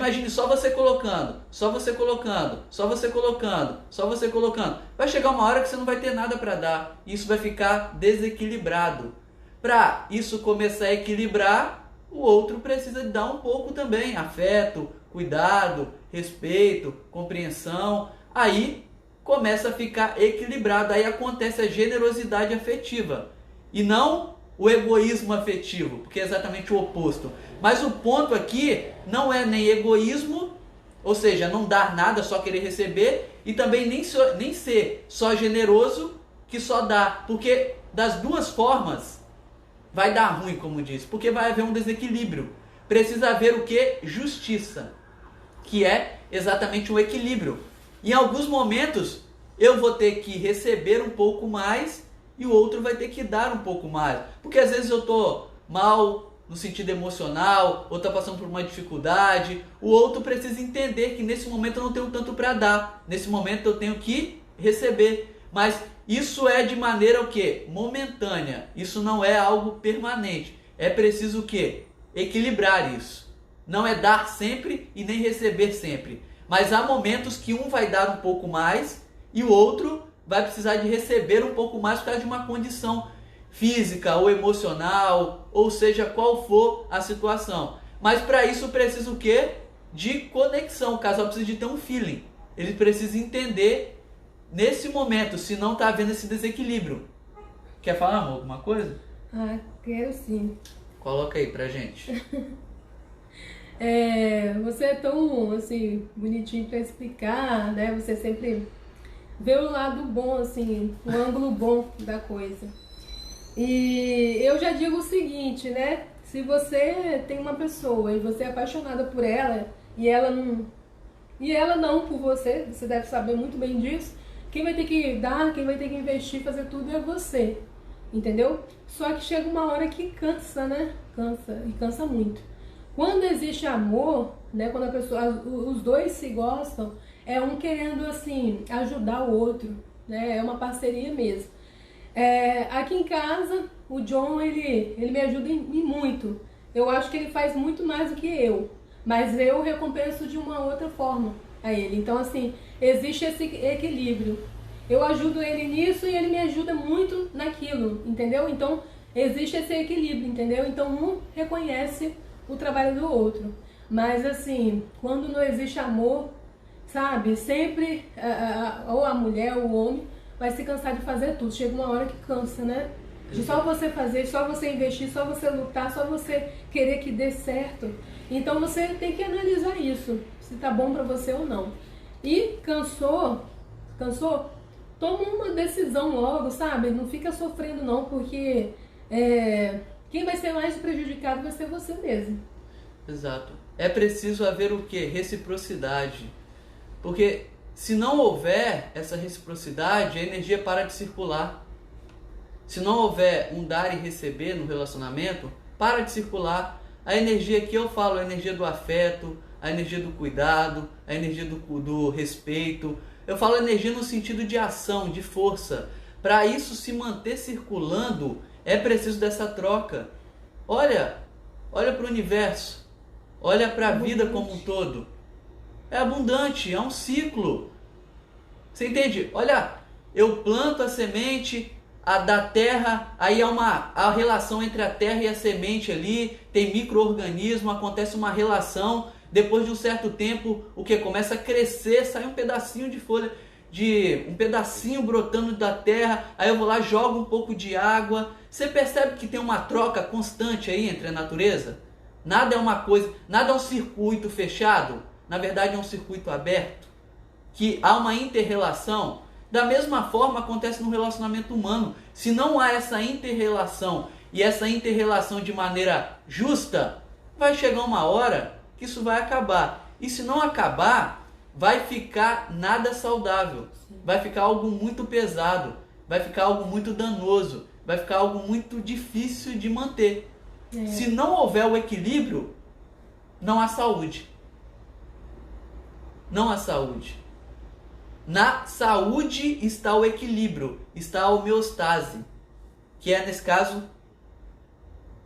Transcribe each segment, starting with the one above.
imagine só você colocando, só você colocando, só você colocando, só você colocando. Vai chegar uma hora que você não vai ter nada para dar. Isso vai ficar desequilibrado. Para isso começar a equilibrar, o outro precisa dar um pouco também. Afeto, cuidado, respeito, compreensão. Aí começa a ficar equilibrado. Aí acontece a generosidade afetiva. E não o egoísmo afetivo, porque é exatamente o oposto. Mas o ponto aqui não é nem egoísmo, ou seja, não dar nada, só querer receber, e também nem ser só generoso que só dá, porque das duas formas vai dar ruim, como disse, porque vai haver um desequilíbrio. Precisa haver o que? Justiça, que é exatamente o equilíbrio. Em alguns momentos eu vou ter que receber um pouco mais e o outro vai ter que dar um pouco mais. Porque às vezes eu estou mal no sentido emocional, ou está passando por uma dificuldade, o outro precisa entender que nesse momento eu não tenho tanto para dar. Nesse momento eu tenho que receber. Mas isso é de maneira o quê? Momentânea. Isso não é algo permanente. É preciso o quê? Equilibrar isso. Não é dar sempre e nem receber sempre. Mas há momentos que um vai dar um pouco mais e o outro vai precisar de receber um pouco mais por causa de uma condição física ou emocional, ou seja, qual for a situação. Mas para isso precisa o quê? De conexão. O casal precisa de ter um feeling. Ele precisa entender nesse momento, se não está havendo esse desequilíbrio. Quer falar, amor, alguma coisa? Ah, quero sim. Coloca aí pra gente. Você é tão, assim, bonitinho para explicar, né? Você sempre vê o lado bom, assim, o ângulo bom da coisa. E eu já digo o seguinte, né? Se você tem uma pessoa e você é apaixonada por ela e ela não por você, você deve saber muito bem disso, quem vai ter que dar, quem vai ter que investir, fazer tudo é você, entendeu? Só que chega uma hora que cansa, né? Cansa, e cansa muito. Quando existe amor, né? Quando os dois se gostam, é um querendo, assim, ajudar o outro, né? É uma parceria mesmo. Aqui em casa, o John, ele me ajuda em muito. Eu acho que ele faz muito mais do que eu, mas eu recompenso de uma outra forma a ele. Então, assim, existe esse equilíbrio. Eu ajudo ele nisso e ele me ajuda muito naquilo, entendeu? Então, existe esse equilíbrio, entendeu? Então, um reconhece o trabalho do outro. Mas, assim, quando não existe amor, sabe? Sempre, ou a mulher ou o homem, vai se cansar de fazer tudo. Chega uma hora que cansa, né? De só você fazer, só você investir, só você lutar, só você querer que dê certo. Então você tem que analisar isso, se tá bom pra você ou não. E cansou, toma uma decisão logo, sabe? Não fica sofrendo não, porque quem vai ser mais prejudicado vai ser você mesmo. Exato. É preciso haver o quê? Reciprocidade. Porque se não houver essa reciprocidade, a energia para de circular. Se não houver um dar e receber no relacionamento, para de circular. A energia que eu falo, a energia do afeto, a energia do cuidado, a energia do respeito. Eu falo energia no sentido de ação, de força. Para isso se manter circulando, é preciso dessa troca. Olha para o universo. Olha para a vida como um todo. É abundante, é um ciclo. Você entende? Olha, eu planto a semente da terra, aí há a relação entre a terra e a semente ali, tem micro-organismo, acontece uma relação, depois de um certo tempo, o que começa a crescer, sai um pedacinho de folha, um pedacinho brotando da terra, aí eu vou lá, jogo um pouco de água. Você percebe que tem uma troca constante aí entre a natureza? Nada é uma coisa, nada é um circuito fechado, na verdade é um circuito aberto, que há uma inter-relação. Da mesma forma acontece no relacionamento humano. Se não há essa inter-relação e essa inter-relação de maneira justa, vai chegar uma hora que isso vai acabar. E se não acabar, vai ficar nada saudável. Vai ficar algo muito pesado, vai ficar algo muito danoso, vai ficar algo muito difícil de manter. Se não houver o equilíbrio, não há saúde. Não há saúde. Na saúde está o equilíbrio, está a homeostase, que é, nesse caso,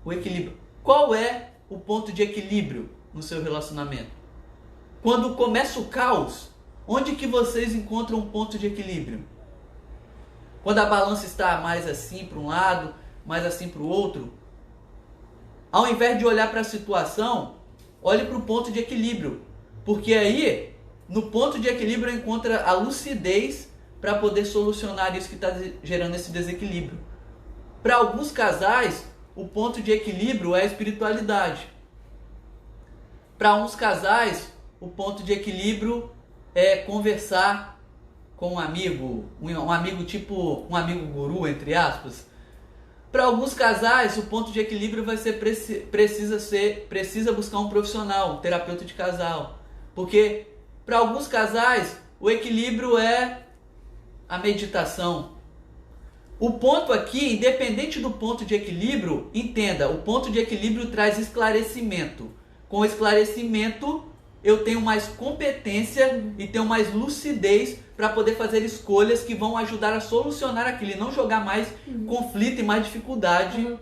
o equilíbrio. Qual é o ponto de equilíbrio no seu relacionamento? quando começa o caos, onde que vocês encontram um ponto de equilíbrio? Quando a balança está mais assim para um lado, mais assim para o outro, ao invés de olhar para a situação, olhe para o ponto de equilíbrio. Porque aí, no ponto de equilíbrio, encontra a lucidez para poder solucionar isso que está gerando esse desequilíbrio. Para alguns casais, o ponto de equilíbrio é a espiritualidade. Para uns casais, o ponto de equilíbrio é conversar com um amigo tipo um amigo guru, entre aspas. Para alguns casais, o ponto de equilíbrio vai ser precisa buscar um profissional, um terapeuta de casal. Porque para alguns casais, o equilíbrio é a meditação. O ponto aqui, independente do ponto de equilíbrio, entenda, o ponto de equilíbrio traz esclarecimento. Com esclarecimento, eu tenho mais competência e tenho mais lucidez para poder fazer escolhas que vão ajudar a solucionar aquilo e não jogar mais conflito e mais dificuldade.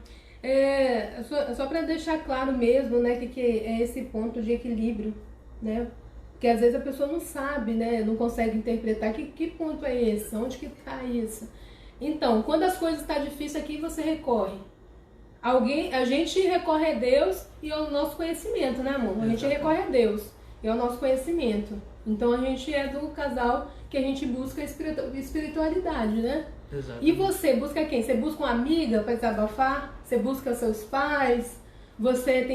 Só para deixar claro mesmo, né, que é esse ponto de equilíbrio, né? Porque às vezes a pessoa não sabe, né, não consegue interpretar que ponto é esse, onde que está isso. Então, quando as coisas estão difíceis aqui, você recorre. A gente recorre a Deus e ao nosso conhecimento, né, amor? A gente recorre a Deus e ao nosso conhecimento. Então a gente é do casal que a gente busca espiritualidade, né? Exatamente. E você busca quem? Você busca uma amiga para desabafar? Você busca seus pais? Você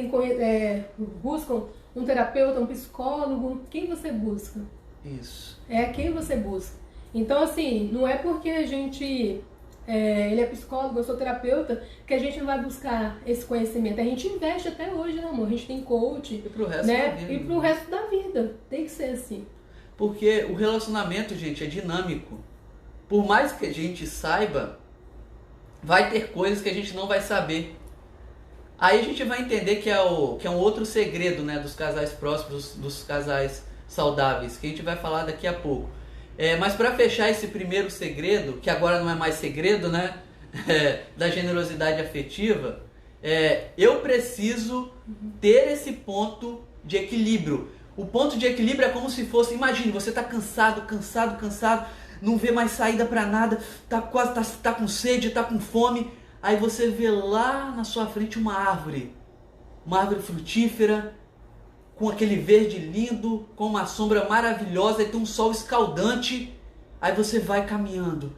busca um terapeuta, um psicólogo? Quem você busca? Isso. É quem você busca. Então, assim, não é porque a gente... ele é psicólogo, eu sou terapeuta, que a gente não vai buscar esse conhecimento. A gente investe até hoje, né, amor? A gente tem coach. E pro resto né? da vida. E pro resto da vida. Tem que ser assim. Porque o relacionamento, gente, é dinâmico. Por mais que a gente saiba, vai ter coisas que a gente não vai saber. Aí a gente vai entender que é um outro segredo, né, dos casais próximos, dos casais saudáveis, que a gente vai falar daqui a pouco. Mas para fechar esse primeiro segredo, que agora não é mais segredo, né, da generosidade afetiva, eu preciso ter esse ponto de equilíbrio. O ponto de equilíbrio é como se fosse, imagine, você está cansado, não vê mais saída para nada, tá com sede, tá com fome, aí você vê lá na sua frente uma árvore frutífera, com aquele verde lindo, com uma sombra maravilhosa, e tem um sol escaldante. Aí você vai caminhando,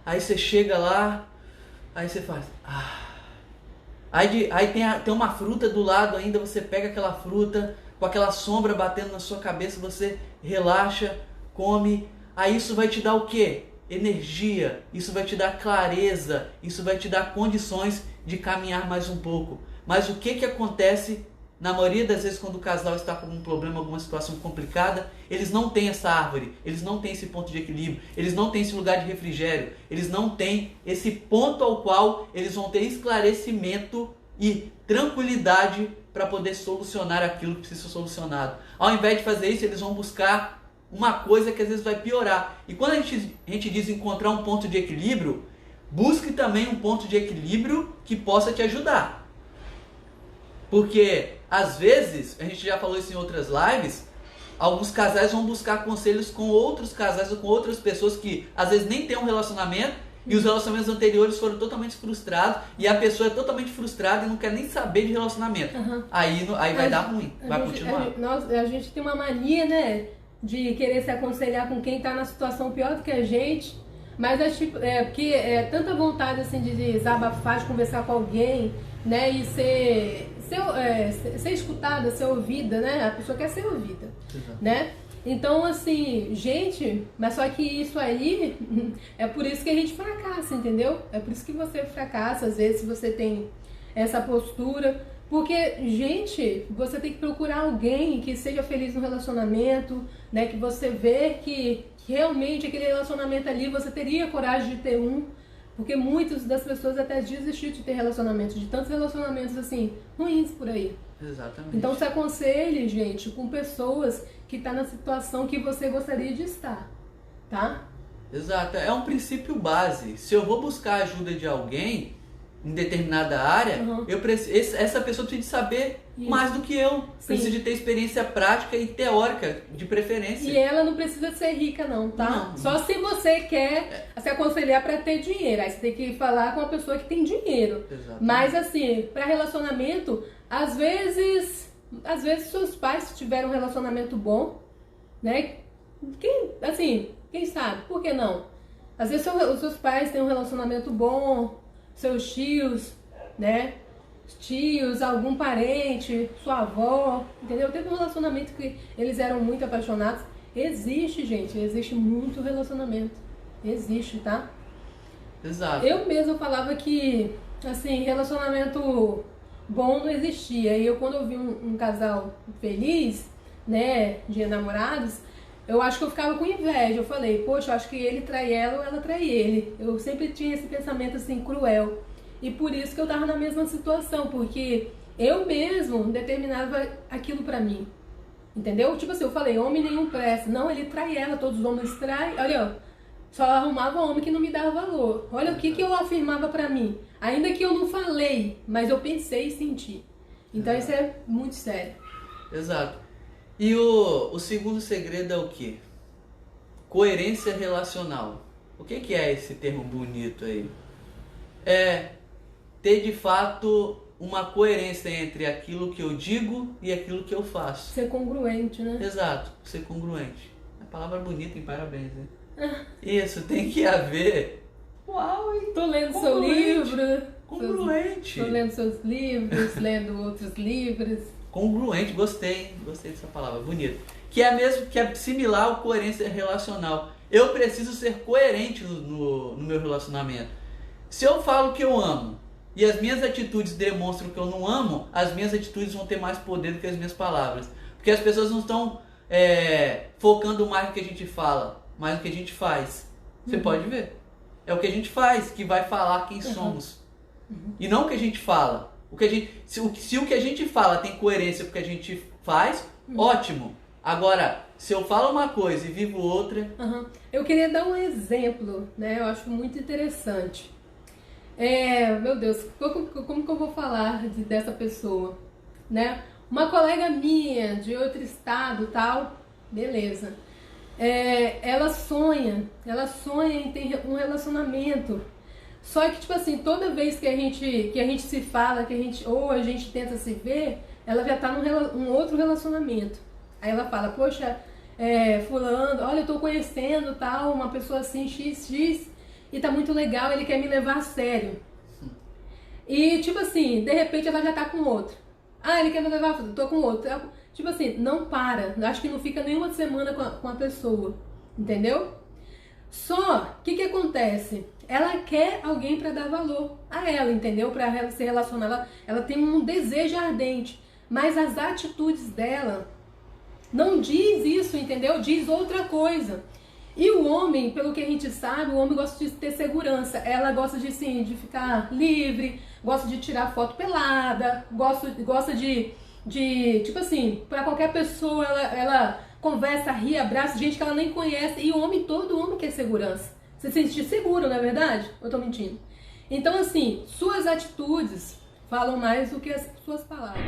aí você chega lá, aí você faz... Aí tem uma fruta do lado ainda, você pega aquela fruta, com aquela sombra batendo na sua cabeça, você relaxa, come. Aí isso vai te dar o quê? Energia, isso vai te dar clareza, isso vai te dar condições de caminhar mais um pouco. Mas o que acontece na maioria das vezes quando o casal está com um problema, alguma situação complicada? Eles não têm essa árvore, eles não têm esse ponto de equilíbrio, eles não têm esse lugar de refrigério, eles não têm esse ponto ao qual eles vão ter esclarecimento e tranquilidade para poder solucionar aquilo que precisa ser solucionado. Ao invés de fazer isso, eles vão buscar uma coisa que às vezes vai piorar. E quando a gente diz encontrar um ponto de equilíbrio, busque também um ponto de equilíbrio que possa te ajudar. Porque, às vezes, a gente já falou isso em outras lives, alguns casais vão buscar conselhos com outros casais ou com outras pessoas que, às vezes, nem têm um relacionamento e os relacionamentos anteriores foram totalmente frustrados e a pessoa é totalmente frustrada e não quer nem saber de relacionamento. Aí vai dar ruim, vai continuar. A gente tem uma mania, né, de querer se aconselhar com quem está na situação pior do que a gente, mas porque é tanta vontade assim de desabafar, de conversar com alguém, né, e ser escutada, ser ouvida, né? A pessoa quer ser ouvida, né? Então, assim, gente, mas só que isso aí é por isso que a gente fracassa, entendeu? É por isso que você fracassa, às vezes, se você tem essa postura. Porque, gente, você tem que procurar alguém que seja feliz no relacionamento, né? Que você vê que realmente aquele relacionamento ali você teria coragem de ter um. Porque muitas das pessoas até desistiram de ter relacionamentos, de tantos relacionamentos assim, ruins por aí. Exatamente. Então se aconselhe, gente, com pessoas que estão na situação que você gostaria de estar, tá? Exato, é um princípio base. Se eu vou buscar a ajuda de alguém, em determinada área, essa pessoa precisa de saber mais do que eu. Sim. Precisa de ter experiência prática e teórica, de preferência. E ela não precisa ser rica não, tá? Não. Só se você quer se aconselhar para ter dinheiro. Aí você tem que falar com uma pessoa que tem dinheiro. Exatamente. Mas assim, para relacionamento, às vezes seus pais tiveram um relacionamento bom, né? Quem sabe? Por que não? Às vezes os seus pais têm um relacionamento bom, seus tios, né? Tios, algum parente, sua avó, entendeu? Teve um relacionamento que eles eram muito apaixonados. Existe, gente, existe muito relacionamento. Existe, tá? Exato. Eu mesma falava que, assim, relacionamento bom não existia. E quando eu vi um casal feliz, né, de namorados, eu acho que eu ficava com inveja. Eu falei, poxa, eu acho que ele trai ela ou ela trai ele. Eu sempre tinha esse pensamento, assim, cruel. E por isso que eu tava na mesma situação, porque eu mesmo determinava aquilo pra mim. Entendeu? Tipo assim, eu falei, homem nenhum presta. Não, ele trai ela, todos os homens traem. Olha, só arrumava homem que não me dava valor. Olha o que eu afirmava pra mim. Ainda que eu não falei, mas eu pensei e senti. Então isso é muito sério. Exato. E o segundo segredo é o quê? Coerência relacional. O que é esse termo bonito aí? É ter de fato uma coerência entre aquilo que eu digo e aquilo que eu faço. Ser congruente, né? Exato, ser congruente. A palavra bonita, hein? Parabéns, né? Isso, tem que haver. Uau, hein? Tô lendo seu livro. Congruente. Tô lendo seus livros, lendo outros livros. Congruente, gostei, hein? Gostei dessa palavra, bonito. Que é similar ao coerência relacional. Eu preciso ser coerente no meu relacionamento. Se eu falo que eu amo e as minhas atitudes demonstram que eu não amo, as minhas atitudes vão ter mais poder do que as minhas palavras. Porque as pessoas não estão focando mais no que a gente fala, mais no que a gente faz. Você pode ver. É o que a gente faz que vai falar quem somos. E não o que a gente fala. Se o que a gente fala tem coerência com o que a gente faz, ótimo. Agora, se eu falo uma coisa e vivo outra... Eu queria dar um exemplo, né? Eu acho muito interessante. Meu Deus, como que eu vou falar dessa pessoa? Né? Uma colega minha de outro estado, tal, beleza. Ela sonha em ter um relacionamento. Só que, tipo assim, toda vez que a gente se fala, ou a gente tenta se ver, ela já tá num outro relacionamento. Aí ela fala, poxa, fulano, olha, eu tô conhecendo tal, uma pessoa assim, XX, e tá muito legal, ele quer me levar a sério. E, tipo assim, de repente ela já tá com outro. Ah, ele quer me levar, tô com outro. Tipo assim, não para. Acho que não fica nenhuma semana com a pessoa, entendeu? Só, o que acontece? Ela quer alguém pra dar valor a ela, entendeu? Pra se relacionar. Ela tem um desejo ardente, mas as atitudes dela não diz isso, entendeu? Diz outra coisa. E o homem, pelo que a gente sabe, o homem gosta de ter segurança. Ela gosta de ficar livre, gosta de tirar foto pelada, gosta de tipo assim, pra qualquer pessoa ela conversa, ri, abraça gente que ela nem conhece. E todo homem quer segurança. Você se sentir seguro, não é verdade? Eu tô mentindo? Então, assim, suas atitudes falam mais do que as suas palavras.